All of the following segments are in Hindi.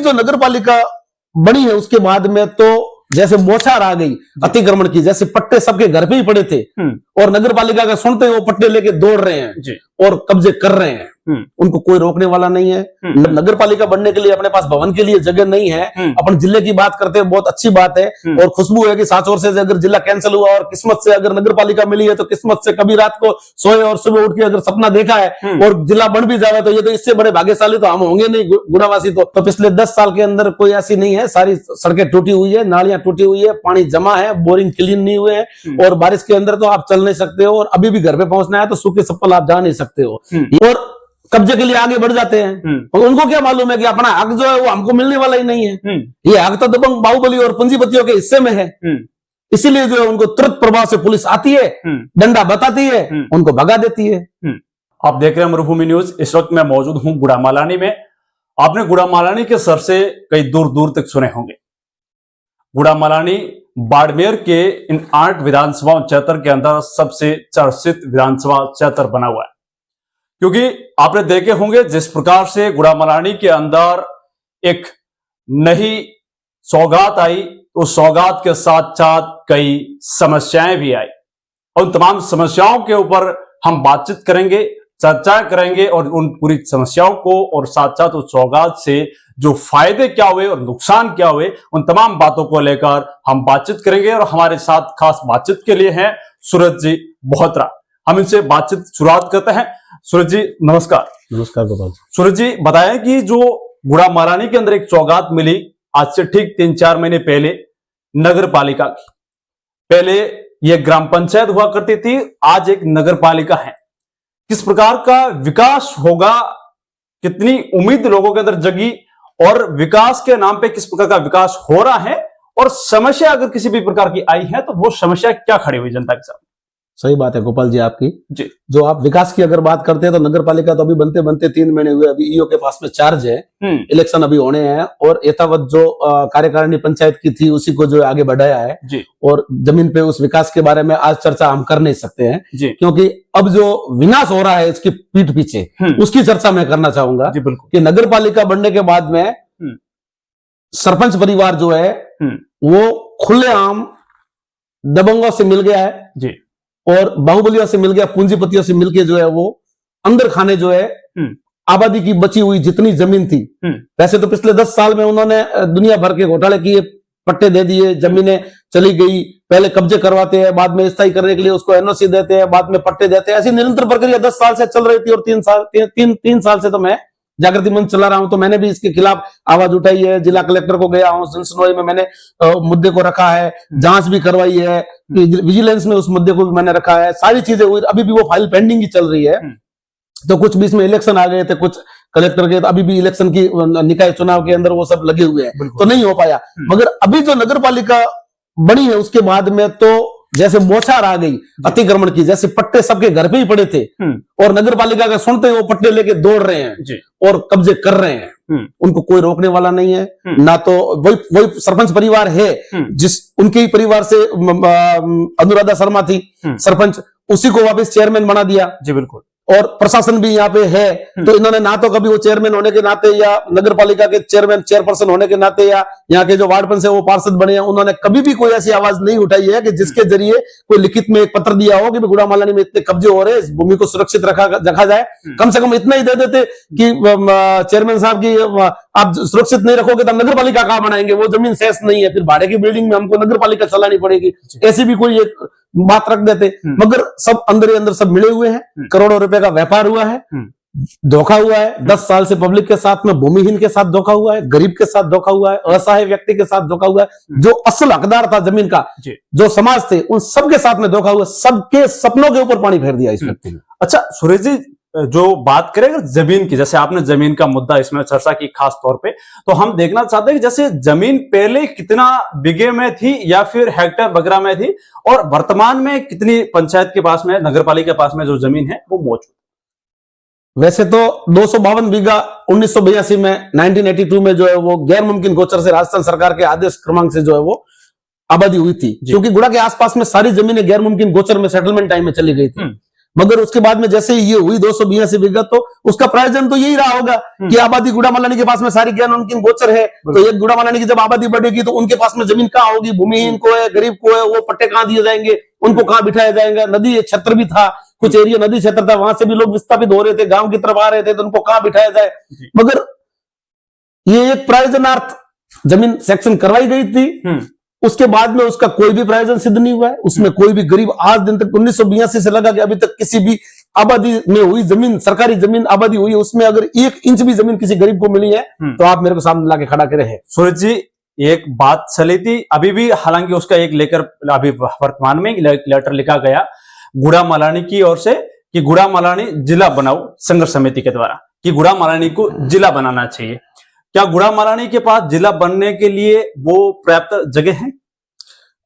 जो नगर पालिका बनी है उसके बाद में तो जैसे बौछार आ गई अतिक्रमण की, जैसे पट्टे सबके घर पे ही पड़े थे और नगर पालिका का सुनते ही वो पट्टे लेके दौड़ रहे हैं और कब्जे कर रहे हैं। उनको कोई रोकने वाला नहीं है। नगर पालिका बनने के लिए अपने पास भवन के लिए जगह नहीं है। अपन जिले की बात करते हैं, बहुत अच्छी बात है और खुशबू है कि सांचौर से अगर जिला कैंसिल हुआ और किस्मत से अगर नगर पालिका मिली है तो किस्मत से कभी रात को सोए और सुबह उठ के अगर सपना देखा है और जिला बन भी जाए तो ये तो इससे बड़े भाग्यशाली तो हम होंगे नहीं गुड़ावासी। तो पिछले 10 साल के अंदर कोई ऐसी नहीं है, सारी सड़कें टूटी हुई है, नालियां टूटी हुई है, पानी जमा है, बोरिंग क्लीन नहीं हुए हैं और बारिश के अंदर तो आप चल नहीं सकते हो और अभी भी घर पे पहुंचना है तो सूखे चप्पल आप जा नहीं सकते हो और कब्जे के लिए आगे बढ़ जाते हैं। और उनको क्या मालूम है कि अपना हक जो है वो हमको मिलने वाला ही नहीं है। ये हक तो दबंग बाहुबली और पूंजीपतियों के हिस्से में है। इसीलिए जो है उनको तुरंत प्रभाव से पुलिस आती है, डंडा बताती है, उनको भगा देती है। आप देख रहे हैं मरुभूमि न्यूज। इस वक्त मैं मौजूद हूं गुड़ामालानी में। आपने गुड़ामालानी के सर से कई दूर दूर तक सुने होंगे। गुड़ामालानी बाड़मेर के इन 8 विधानसभा क्षेत्र के अंदर सबसे चर्चित विधानसभा क्षेत्र बना हुआ है, क्योंकि आपने देखे होंगे जिस प्रकार से गुड़ामालानी के अंदर एक नई सौगात आई, उस सौगात के साथ साथ कई समस्याएं भी आई। उन तमाम समस्याओं के ऊपर हम बातचीत करेंगे, चर्चा करेंगे और उन पूरी समस्याओं को और साथ साथ उस सौगात से जो फायदे क्या हुए और नुकसान क्या हुए उन तमाम बातों को लेकर हम बातचीत करेंगे। और हमारे साथ खास बातचीत के लिए हैं सूरज जी बोहत्रा। हम इनसे बातचीत शुरुआत करते हैं। सूरज जी नमस्कार। नमस्कार गोपाल। सूरज जी बताएं कि जो गुड़ामालानी के अंदर एक सौगात मिली आज से ठीक 3-4 महीने पहले नगर पालिका की। पहले यह ग्राम पंचायत हुआ करती थी, आज एक नगर पालिका है। किस प्रकार का विकास होगा, कितनी उम्मीद लोगों के अंदर जगी और विकास के नाम पे किस प्रकार का विकास हो रहा है और समस्या अगर किसी भी प्रकार की आई है तो वो समस्या क्या खड़ी हुई जनता के साथ? सही बात है गोपाल जी आपकी जी। जो आप विकास की अगर बात करते हैं तो नगर पालिका तो अभी बनते बनते 3 महीने हुए। अभी ईओ के पास में चार्ज है, इलेक्शन अभी होने हैं और यथावत जो कार्यकारिणी पंचायत की थी उसी को जो आगे बढ़ाया है जी। और जमीन पे उस विकास के बारे में आज चर्चा हम कर नहीं सकते हैं जी। क्योंकि अब जो विनाश हो रहा है इसकी पीठ पीछे उसकी चर्चा मैं करना चाहूंगा कि नगर पालिका बनने के बाद में सरपंच परिवार जो है वो खुलेआम दबंगों से मिल गया है जी और बाहुबलियों से मिल गया, पूंजीपतियों से मिलके जो है वो अंदर खाने जो है आबादी की बची हुई जितनी जमीन थी। वैसे तो पिछले 10 साल में उन्होंने दुनिया भर के घोटाले किए, पट्टे दे दिए, जमीनें चली गई, पहले कब्जे करवाते हैं, बाद में स्थायी करने के लिए उसको एनओसी देते हैं, बाद में पट्टे देते हैं। ऐसी निरंतर प्रक्रिया 10 साल से चल रही थी और 3 साल से तो मैं जागृति मंच चला रहा हूं तो मैंने भी इसके खिलाफ आवाज उठाई है। जिला कलेक्टर को गया हूं, जनसुनवाई में मैंने मुद्दे को रखा है, जांच भी करवाई है, विजिलेंस में उस मुद्दे को भी मैंने रखा है, सारी चीजें हुई। अभी भी वो फाइल पेंडिंग ही चल रही है। तो कुछ बीच में इलेक्शन आ गए थे कुछ कलेक्टर के, तो अभी भी इलेक्शन की निकाय चुनाव के अंदर वो सब लगे हुए हैं तो नहीं हो पाया। मगर अभी जो नगर पालिका बनी है उसके बाद में तो जैसे बौछार आ गई अतिक्रमण की, जैसे पट्टे सबके घर पे ही पड़े थे और नगर पालिका का सुनते ही वो पट्टे लेके दौड़ रहे हैं और कब्जे कर रहे हैं। उनको कोई रोकने वाला नहीं है। ना तो वही सरपंच परिवार है जिस उनके ही परिवार से अनुराधा शर्मा थी सरपंच, उसी को वापस चेयरमैन बना दिया। जी बिल्कुल। और प्रशासन भी यहाँ पे है तो इन्होंने ना तो कभी वो चेयरमैन होने के नाते या नगर पालिका के चेयरपर्सन होने के नाते या यहाँ के जो वार्ड पंच है वो पार्षद बने हैं, उन्होंने कभी भी कोई ऐसी आवाज नहीं उठाई है कि जिसके जरिए कोई लिखित में एक पत्र दिया हो कि गुड़ामालानी में इतने कब्जे हो रहे हैं, इस भूमि को सुरक्षित रखा जाए। कम से कम इतना ही दे देते कि चेयरमैन साहब की आप सुरक्षित नहीं रखोगे तो नगर पालिका कहाँ बनाएंगे, वो जमीन शेष नहीं है, फिर भाड़े की बिल्डिंग में हमको नगर पालिका चलानी पड़ेगी, ऐसी भी कोई एक बात रख देते। मगर सब अंदर ही अंदर सब मिले हुए हैं, करोड़ों रुपए का व्यापार हुआ है, धोखा हुआ है। 10 साल से पब्लिक के साथ में भूमिहीन के साथ धोखा हुआ है, गरीब के साथ धोखा हुआ है, असहाय व्यक्ति के साथ धोखा हुआ है, जो असल हकदार था जमीन का, जो समाज थे, उन सबके साथ में धोखा हुआ, सबके सपनों के ऊपर पानी फेर दिया इस व्यक्ति ने। अच्छा सूरज जी, जो बात करें जमीन की, जैसे आपने जमीन का मुद्दा इसमें चर्चा की खास तौर पे, तो हम देखना चाहते हैं कि जैसे जमीन पहले कितना बीघे में थी या फिर हेक्टेयर वगैरह में थी और वर्तमान में कितनी पंचायत के पास में, नगर पालिका के पास में जो जमीन है वो मौजूद। वैसे तो 252 बीघा 1982 में 1982 में जो है वो गैर मुमकिन गोचर से राजस्थान सरकार के आदेश क्रमांक से जो है वो आबादी हुई थी, क्योंकि गुड़ा के आसपास में सारी जमीनें गैर मुमकिन गोचर में सेटलमेंट टाइम में चली गई थी। मगर उसके बाद में जैसे ही ये हुई 282 बीघा, तो उसका प्रयोजन तो यही रहा होगा कि आबादी गुड़ामालानी के पास में सारी ज्ञान उनकी गोचर है। तो एक गुड़ामालानी की जब आबादी बढ़ेगी तो उनके पास में जमीन कहाँ होगी, भूमिहीन को है, गरीब को है, वो पट्टे कहाँ दिए जाएंगे, उनको कहाँ बिठाया जाएगा। नदी क्षेत्र भी था, कुछ एरिया नदी क्षेत्र था, वहां से भी लोग विस्थापित हो रहे थे, गांव की तरफ आ रहे थे, तो उनको कहाँ बिठाया जाए। मगर ये एक प्रयोजनार्थ जमीन सेक्शन करवाई गई थी, उसके बाद में उसका कोई भी प्रयोजन सिद्ध नहीं हुआ है। उसमें कोई भी गरीब आज दिन तक 1982 से लगा कि अभी तक किसी भी आबादी में हुई जमीन, सरकारी जमीन आबादी हुई है, उसमें अगर 1 इंच भी जमीन किसी गरीब को मिली है तो आप मेरे को सामने लाके खड़ा करे हैं। सूरज जी, एक बात चली थी अभी भी, हालांकि उसका एक लेकर अभी वर्तमान में लेटर लिखा गया गुड़ामालानी की ओर से कि गुड़ामालानी जिला बनाओ संघर्ष समिति के द्वारा, कि गुड़ामालानी को जिला बनाना चाहिए। क्या गुड़ामालानी के पास जिला बनने के लिए वो पर्याप्त जगह है?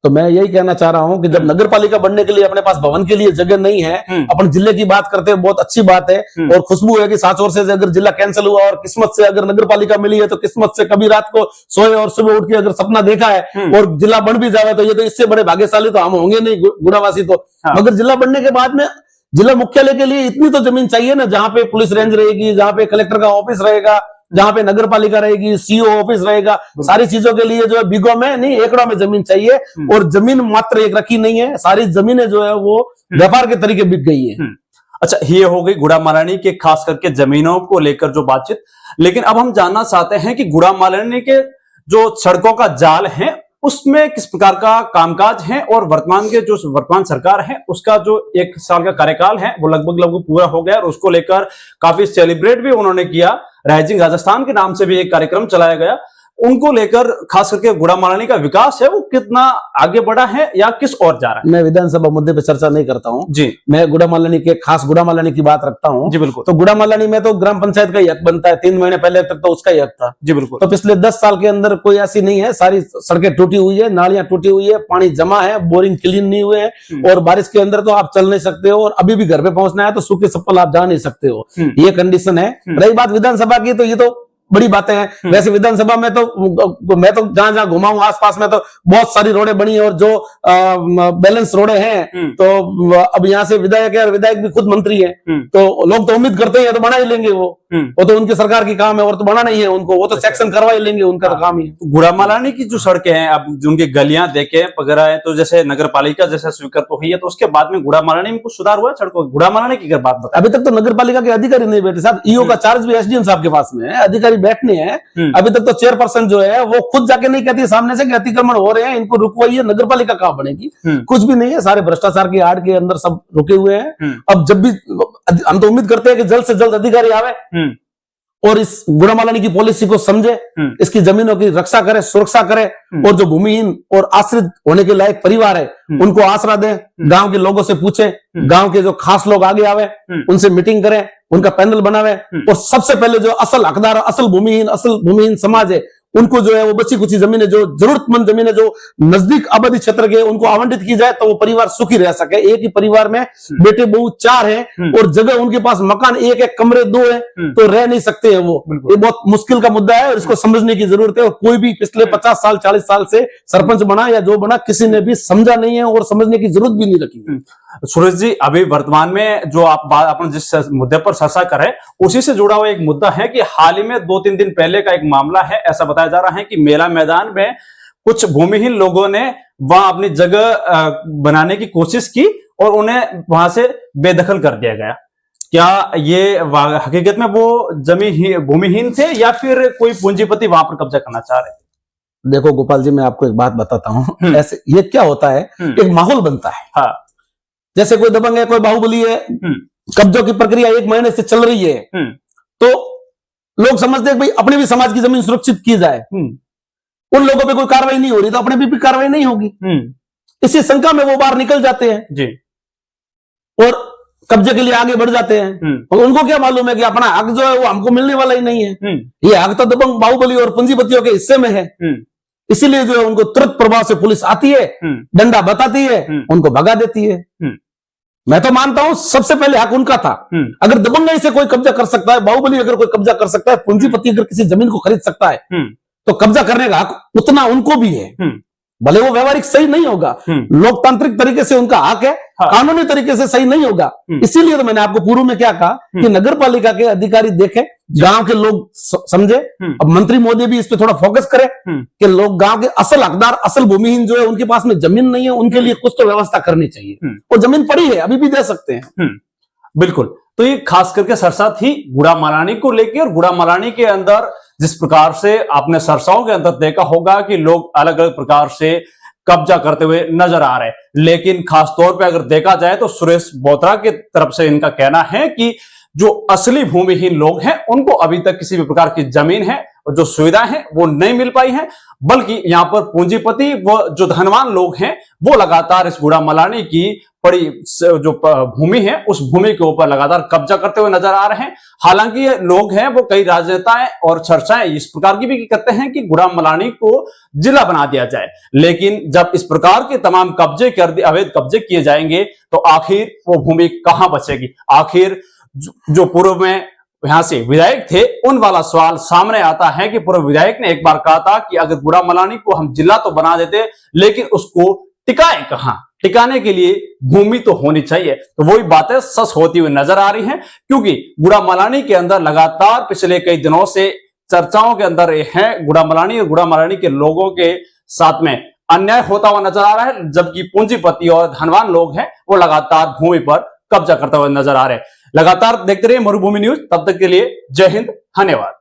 तो मैं यही कहना चाह रहा हूं कि जब नगर पालिका बनने के लिए अपने पास भवन के लिए जगह नहीं है, अपन जिले की बात करते हैं, बहुत अच्छी बात है। और खुशबू है कि सांचौर से अगर जिला कैंसिल हुआ और किस्मत से अगर नगर पालिका मिली है, तो किस्मत से कभी रात को सोए और सुबह उठ के अगर सपना देखा है और जिला बन भी जाए, तो ये तो इससे बड़े भाग्यशाली तो हम होंगे नहीं गुड़ावासी तो। मगर जिला बनने के बाद में जिला मुख्यालय के लिए इतनी तो जमीन चाहिए ना, जहां पे पुलिस रेंज रहेगी, जहां पे कलेक्टर का ऑफिस रहेगा, जहां पे नगर पालिका रहेगी, सीओ ऑफिस रहेगा, सारी चीजों के लिए जो है बीघों में नहीं एकड़ों में जमीन चाहिए। और जमीन मात्र एक रखी नहीं है, सारी जमीनें जो है वो व्यापार के तरीके बिक गई है। अच्छा, ये हो गई गुड़ामालानी के खास करके जमीनों को लेकर जो बातचीत। लेकिन अब हम जानना चाहते हैं कि गुड़ामालानी के जो सड़कों का जाल है उसमें किस प्रकार का कामकाज है, और वर्तमान सरकार है उसका जो 1 साल का कार्यकाल है वो लगभग पूरा हो गया, और उसको लेकर काफी सेलिब्रेट भी उन्होंने किया। राइजिंग राजस्थान के नाम से भी एक कार्यक्रम चलाया गया। उनको लेकर खास करके गुड़ामालानी का विकास है वो कितना आगे बढ़ा है या किस ओर जा रहा है? मैं विधानसभा मुद्दे पे चर्चा नहीं करता हूं जी, मैं गुड़ामालानी के खास गुड़ामालानी की बात रखता हूं जी बिल्कुल। तो गुड़ामालानी में तो ग्राम पंचायत का ही हक बनता है, 3 महीने पहले तक तो उसका ही हक था। जी बिल्कुल। तो पिछले 10 साल के अंदर कोई ऐसी नहीं है, सारी सड़कें टूटी हुई है, नालियां टूटी हुई है, पानी जमा है, बोरिंग क्लीन नहीं हुए हैं, और बारिश के अंदर तो आप चल नहीं सकते हो, और अभी भी घर पे पहुंचना है तो सूखे चप्पल आप जा नहीं सकते हो, ये कंडीशन है। रही बात विधानसभा की, तो ये तो बड़ी बातें हैं। वैसे विधानसभा में तो मैं तो जहां घुमाऊं आसपास में तो बहुत सारी रोडें बनी है, और जो बैलेंस रोडें हैं तो अब यहाँ से विधायक है और विधायक भी खुद मंत्री है, तो लोग तो उम्मीद करते हैं तो बना ही लेंगे वो तो उनकी सरकार की काम है, और तो बना नहीं है उनको, वो तो सेक्शन करवा ही लेंगे, उनका काम ही है। गुड़ामालानी की जो सड़कें हैं, अब उनकी गलियां देखे वगैरह है, तो जैसे नगर पालिका जैसे स्वीकृत तो हुई है, तो उसके बाद में गुड़ामालानी में कुछ सुधार हुआ सड़कों? गुड़ामालानी की अगर बात बताएं, अभी तक तो नगर पालिका के अधिकारी नहीं बैठे साहब, ईओ का चार्ज भी एसडीएम साहब के पास में है, अधिकारी बैठने हैं। अभी तक तो चेयरपर्सन जो है वो खुद जाके नहीं कहती सामने से कि अतिक्रमण हो रहे हैं, इनको रुकवाइए, नगर पालिका कहां बनेगी? कुछ भी नहीं है, सारे भ्रष्टाचार की आड़ के अंदर सब रुके हुए हैं। अब जब भी हम तो उम्मीद करते हैं कि जल्द से जल्द अधिकारी आवे और इस गुड़ामालानी की पॉलिसी को समझे, इसकी जमीनों की रक्षा करे, सुरक्षा करे, और जो भूमिहीन और आश्रित होने के लायक परिवार है उनको आसरा दें, गांव के लोगों से पूछें, गांव के जो खास लोग आगे आवे, उनसे मीटिंग करें, उनका पैनल बनावे, और सबसे पहले जो असल हकदार, असल भूमिहीन समाज है, उनको जो है वो बची कुछ जमीनें, जो जरूरतमंद जमीनें जो नजदीक आबादी क्षेत्र के, उनको आवंटित की जाए, तो वो परिवार सुखी रह सके। एक ही परिवार में बेटे बहू 4 हैं और जगह उनके पास मकान 1-1 कमरे 2 है, तो रह नहीं सकते हैं वो। ये बहुत मुश्किल का मुद्दा है और इसको समझने की जरूरत है, और कोई भी पिछले 50 साल 40 साल से सरपंच बना या जो बना, किसी ने भी समझा नहीं है और समझने की जरूरत भी नहीं रखी। सूरज जी, अभी वर्तमान में जो आप अपन जिस मुद्दे पर चर्चा कर रहे हैं, उसी से जुड़ा हुआ एक मुद्दा है कि हाल ही में 2-3 दिन पहले का एक मामला है। ऐसा बताया जा रहा है कि मेला मैदान में कुछ भूमिहीन लोगों ने वहां अपनी जगह बनाने की कोशिश की और उन्हें वहां से बेदखल कर दिया गया। क्या ये हकीकत में वो भूमिहीन थे या फिर कोई पूंजीपति वहां पर कब्जा करना चाह रहे थे? देखो गोपाल जी, मैं आपको एक बात बताता हूं, ऐसे ये क्या होता है, एक माहौल बनता है। हाँ, जैसे कोई दबंग है, कोई बाहुबली है, कब्जों की प्रक्रिया 1 महीने से चल रही है, तो लोग समझते हैं भाई अपने भी समाज की जमीन सुरक्षित की जाए, उन लोगों पे कोई कार्रवाई नहीं हो रही तो अपने भी कार्रवाई नहीं होगी, इसी शंका में वो बाहर निकल जाते हैं जी, और कब्जे के लिए आगे बढ़ जाते हैं। और उनको क्या मालूम है कि अपना हक जो है वो हमको मिलने वाला ही नहीं है, ये हक तो दबंग बाहुबली और पूंजीपतियों के हिस्से में है। इसीलिए जो है उनको तुरंत प्रभाव से पुलिस आती है, डंडा बताती है, उनको भगा देती है। मैं तो मानता हूं सबसे पहले हक उनका था। अगर दबंगई से कोई कब्जा कर सकता है, बाहुबली अगर कोई कब्जा कर सकता है, पूंजीपति अगर किसी जमीन को खरीद सकता है, तो कब्जा करने का हक उतना उनको भी है। भले वो व्यवहारिक सही नहीं होगा, लोकतांत्रिक तरीके से उनका हक है हाँ। कानूनी तरीके से सही नहीं होगा। इसीलिए तो मैंने आपको पूर्व में क्या कहा कि नगर पालिका के अधिकारी देखें, गांव के लोग समझे। अब मंत्री मोदी भी इस पे थोड़ा फोकस करें कि लोग गांव के असल हकदार, असल भूमिहीन जो है, उनके पास में जमीन नहीं है, उनके लिए कुछ तो व्यवस्था करनी चाहिए। और जमीन पड़ी है, अभी भी दे सकते हैं। बिल्कुल। तो ये खास करके सरसा थी गुड़ामालानी को लेकर, और गुड़ामालानी के अंदर जिस प्रकार से आपने सरसाओं के अंदर देखा होगा कि लोग अलग अलग प्रकार से कब्जा करते हुए नजर आ रहे हैं, लेकिन खास तौर पे अगर देखा जाए तो सुरेश बोथरा की तरफ से इनका कहना है कि जो असली भूमिहीन लोग हैं उनको अभी तक किसी भी प्रकार की जमीन है और जो सुविधाएं हैं वो नहीं मिल पाई हैं, बल्कि यहां पर पूंजीपति व जो धनवान लोग हैं वो लगातार इस गुड़ामालानी की बड़ी जो भूमि है उस भूमि के ऊपर लगातार कब्जा करते हुए नजर आ रहे हैं। हालांकि ये लोग हैं वो कई राजनेताएं और चर्चाएं इस प्रकार की भी करते हैं कि गुड़ामालानी को जिला बना दिया जाए, लेकिन जब इस प्रकार के तमाम कब्जे अवैध कब्जे किए जाएंगे तो आखिर वो भूमि कहां बचेगी? आखिर जो पूर्व में यहां से विधायक थे उन वाला सवाल सामने आता है कि पूर्व विधायक ने एक बार कहा था कि अगर गुड़ामालानी को हम जिला तो बना देते, लेकिन उसको टिकाए कहां? टिकाने के लिए भूमि तो होनी चाहिए। तो वही बातें सच होती हुई नजर आ रही हैं, क्योंकि गुड़ामालानी के अंदर लगातार पिछले कई दिनों से चर्चाओं के अंदर है गुड़ामालानी और गुड़ामालानी के लोगों के साथ में अन्याय होता हुआ नजर आ रहा है, जबकि पूंजीपति और धनवान लोग हैं वो लगातार भूमि पर कब्जा करते हुए नजर आ रहे हैं। लगातार देखते रहिए मरुभूमि न्यूज। तब तक के लिए जय हिंद, धन्यवाद।